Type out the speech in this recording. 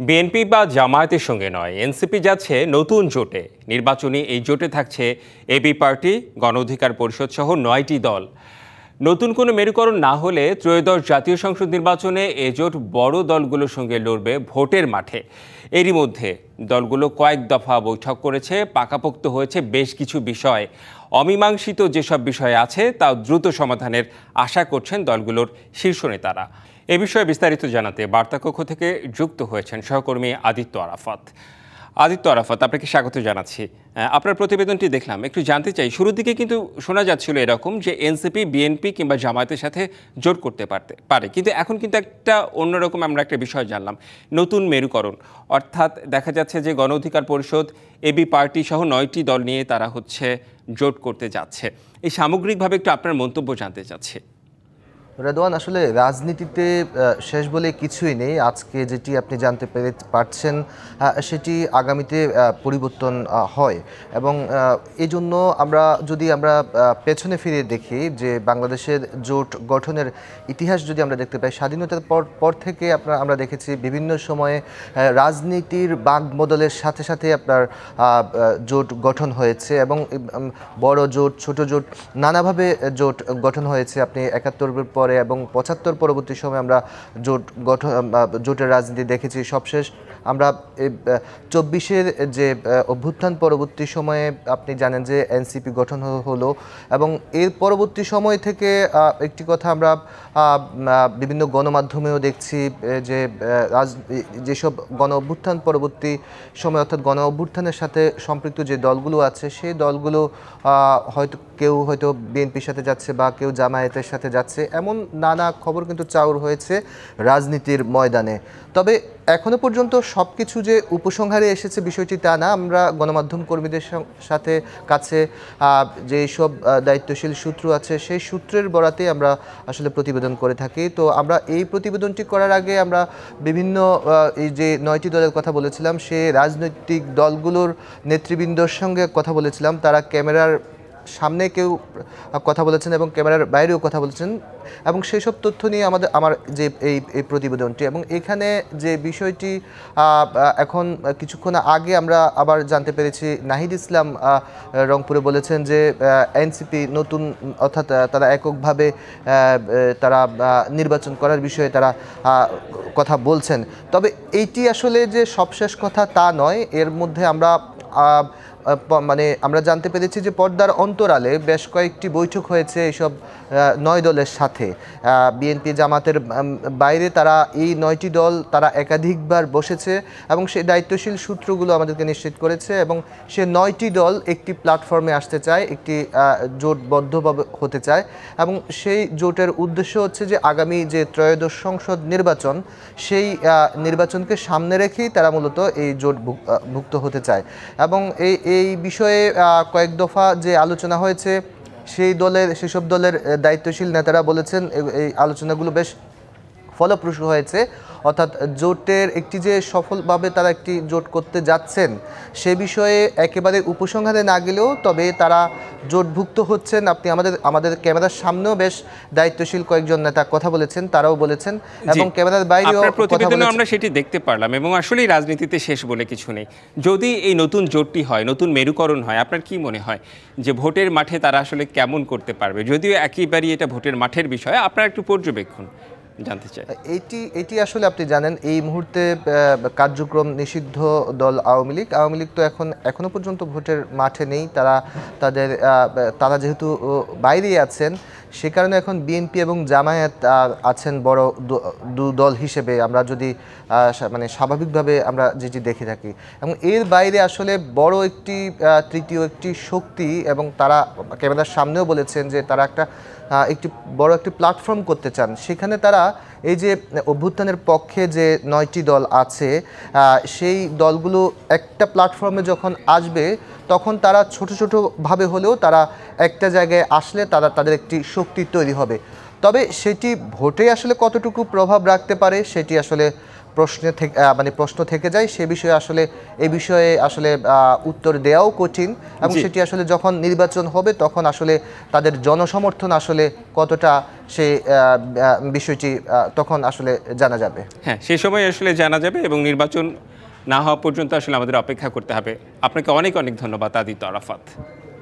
BNP বা জামায়াতের সঙ্গে নয়, এনসিপি যাচ্ছে নতুন জোটে। নির্বাচনী এই জোটে থাকছে এবি পার্টি, গণ অধিকার পরিষদ সহ 9টি দল। নতুন কোনো মেরুকরণ না হলে ত্রয়োদশ জাতীয় সংসদ নির্বাচনে এ জোট বড় দলগুলোর সঙ্গে লড়বে ভোটের মাঠে। এরই মধ্যে দলগুলো কয়েক দফা বৈঠক করেছে, পাকাপোক্ত হয়েছে বেশ কিছু বিষয়। অমীমাংসিত যেসব বিষয় আছে তা দ্রুত সমাধানের আশা করছেন দলগুলোর শীর্ষ নেতারা। এ বিষয়ে বিস্তারিত জানাতে বার্তাকক্ষ থেকে যুক্ত হয়েছেন সহকর্মী আদিত্য আরাফাত। আপনাকে স্বাগত জানাচ্ছি। আপনার প্রতিবেদনটি দেখলাম, একটু জানতে চাই, শুরুর দিকে কিন্তু শোনা যাচ্ছিল এরকম যে এনসিপি বিএনপি কিংবা জামায়াতের সাথে জোট করতে পারে, কিন্তু এখন কিন্তু একটা অন্যরকম আমরা একটা বিষয় জানলাম, নতুন মেরুকরণ। অর্থাৎ দেখা যাচ্ছে যে গণ অধিকার পরিষদ, এবি পার্টি সহ 9টি দল নিয়ে তারা জোট করতে যাচ্ছে। এই সামগ্রিকভাবে একটু আপনার মন্তব্য জানতে চাচ্ছি। রেদওয়ান, আসলে রাজনীতিতে শেষ বলে কিছুই নেই। আজকে যেটি আপনি জানতে পারছেন সেটি আগামীতে পরিবর্তন হয়, এবং এই জন্য আমরা পেছনে ফিরে দেখি যে বাংলাদেশের জোট গঠনের ইতিহাস যদি আমরা দেখতে পাই, স্বাধীনতার পর থেকে আমরা দেখেছি বিভিন্ন সময়ে রাজনীতির বাঁক বদলের সাথে সাথে আপনার জোট গঠন হয়েছে, এবং বড় জোট, ছোট জোট, নানাভাবে জোট গঠন হয়েছে। আপনি ৭১ পরে এবং ৭৫ পরবর্তী সময়ে আমরা জোটের রাজনীতি দেখেছি। সবশেষ আমরা ২৪-এর যে অভ্যুত্থান পরবর্তী সময়ে আপনি জানেন যে এনসিপি গঠন হলো, এবং এর পরবর্তী সময় থেকে একটি কথা আমরা বিভিন্ন গণমাধ্যমেও দেখছি যে যেসব গণ অভ্যুত্থান পরবর্তী সময়, অর্থাৎ গণ অভ্যুত্থানের সাথে সম্পৃক্ত যে দলগুলো আছে, সেই দলগুলো কেউ হয়তো বিএনপির সাথে যাচ্ছে বা কেউ জামায়াতের সাথে যাচ্ছে, এমন নানা খবর কিন্তু চাউর হয়েছে রাজনীতির ময়দানে। তবে এখনো পর্যন্ত সব কিছু যে উপসংহারে এসেছে বিষয়টি তা না। আমরা গণমাধ্যম কর্মীদের কাছে যেসব দায়িত্বশীল সূত্র আছে, সেই সূত্রের বরাতে আমরা আসলে প্রতিবেদন করে থাকি। তো আমরা এই প্রতিবেদনটি করার আগে আমরা বিভিন্ন এই যে 9টি দলের কথা বলেছিলাম, সে রাজনৈতিক দলগুলোর নেতৃবৃন্দর সঙ্গে কথা বলেছিলাম। তারা ক্যামেরার সামনে কেউ কথা বলেছেন এবং ক্যামেরার বাইরেও কথা বলেছেন, এবং সেই সব তথ্য নিয়ে আমার যে এই প্রতিবেদনটি। এবং এখানে যে বিষয়টি এখন কিছুক্ষণ আগে আমরা আবার জানতে পেরেছি, নাহিদ ইসলাম রংপুরে বলেছেন যে এনসিপি নতুন, অর্থাৎ তারা এককভাবে তারা নির্বাচন করার বিষয়ে তারা কথা বলছেন। তবে এইটি আসলে যে সবশেষ কথা তা নয়। এর মধ্যে আমরা জানতে পেরেছি যে পর্দার অন্তরালে বেশ কয়েকটি বৈঠক হয়েছে এইসব 9 দলের সাথে। বিএনপি জামাতের বাইরে তারা এই 9টি দল তারা একাধিকবার বসেছে, এবং সেই দায়িত্বশীল সূত্রগুলো আমাদেরকে নিশ্চিত করেছে, এবং সে 9টি দল একটি প্ল্যাটফর্মে আসতে চায়, একটি জোটবদ্ধভাবে হতে চায়, এবং সেই জোটের উদ্দেশ্য হচ্ছে যে আগামী যে ত্রয়োদশ সংসদ নির্বাচন, সেই নির্বাচনকে সামনে রেখেই তারা মূলত এই জোটভুক্ত হতে চায়। এবং এই বিষয়ে কয়েক দফা যে আলোচনা হয়েছে, সেসব দলের দায়িত্বশীল নেতারা বলেছেন এই আলোচনাগুলো বেশ ফলপ্রসূ হয়েছে। অর্থাৎ জোটের একটি যে সফলভাবে তারা একটি জোট করতে যাচ্ছেন, সে বিষয়ে একেবারে উপসংহারে না গেলেও তবে তারা জোটভুক্ত হচ্ছেন। আপনি আমাদের ক্যামেরার সামনেও বেশ দায়িত্বশীল কয়েকজন নেতা কথা বলেছেন, তারাও বলেছেন, এবং ক্যামেরার বাইরেও প্রতিবেদনে আমরা সেটি দেখতে পারলাম। এবং আসলেই রাজনীতিতে শেষ বলে কিছু নেই। যদি এই নতুন জোটটি হয়, নতুন মেরুকরণ হয়, আপনার কি মনে হয় যে ভোটের মাঠে তারা আসলে কেমন করতে পারবে? যদিও একেবারেই এটা ভোটের মাঠের বিষয়, আপনার একটু পর্যবেক্ষণ জানতে চাই। এটি আসলে আপনি জানেন এই মুহূর্তে কার্যক্রম নিষিদ্ধ দল আওয়ামী লীগ তো এখনো পর্যন্ত ভোটের মাঠে নেই। তারা যেহেতু বাইরেই আছেন, সে কারণে এখন বিএনপি এবং জামায়াত আছেন বড় দু দল হিসেবে, আমরা যদি স্বাভাবিকভাবে আমরা যেটি দেখে থাকি। এবং এর বাইরে আসলে বড় একটি তৃতীয় একটি শক্তি, এবং তারা ক্যামেরার সামনেও বলেছেন যে তারা একটি বড় একটি প্ল্যাটফর্ম করতে চান। সেখানে তারা এই যে অভ্যুত্থানের পক্ষে যে 9টি দল আছে, সেই দলগুলো একটা প্ল্যাটফর্মে যখন আসবে, তখন তারা ছোটোভাবে হলেও তারা একটা জায়গায় আসলে তাদের একটি শক্তি তৈরি হবে। তবে সেটি ভোটে আসলে কতটুকু প্রভাব রাখতে পারে সেটি আসলে প্রশ্ন থেকে যায়, সে বিষয়ে আসলে এই বিষয়ে আসলে উত্তর দেওয়াও কঠিন, এবং সেটি আসলে যখন নির্বাচন হবে তখন আসলে তাদের জনসমর্থন আসলে কতটা, সেই বিষয়টি তখন আসলে জানা যাবে। হ্যাঁ, সেই সময় আসলে জানা যাবে, এবং নির্বাচন না হওয়া পর্যন্ত আসলে আমাদের অপেক্ষা করতে হবে। আপনাকে অনেক অনেক ধন্যবাদ আদিত্য আরাফাত।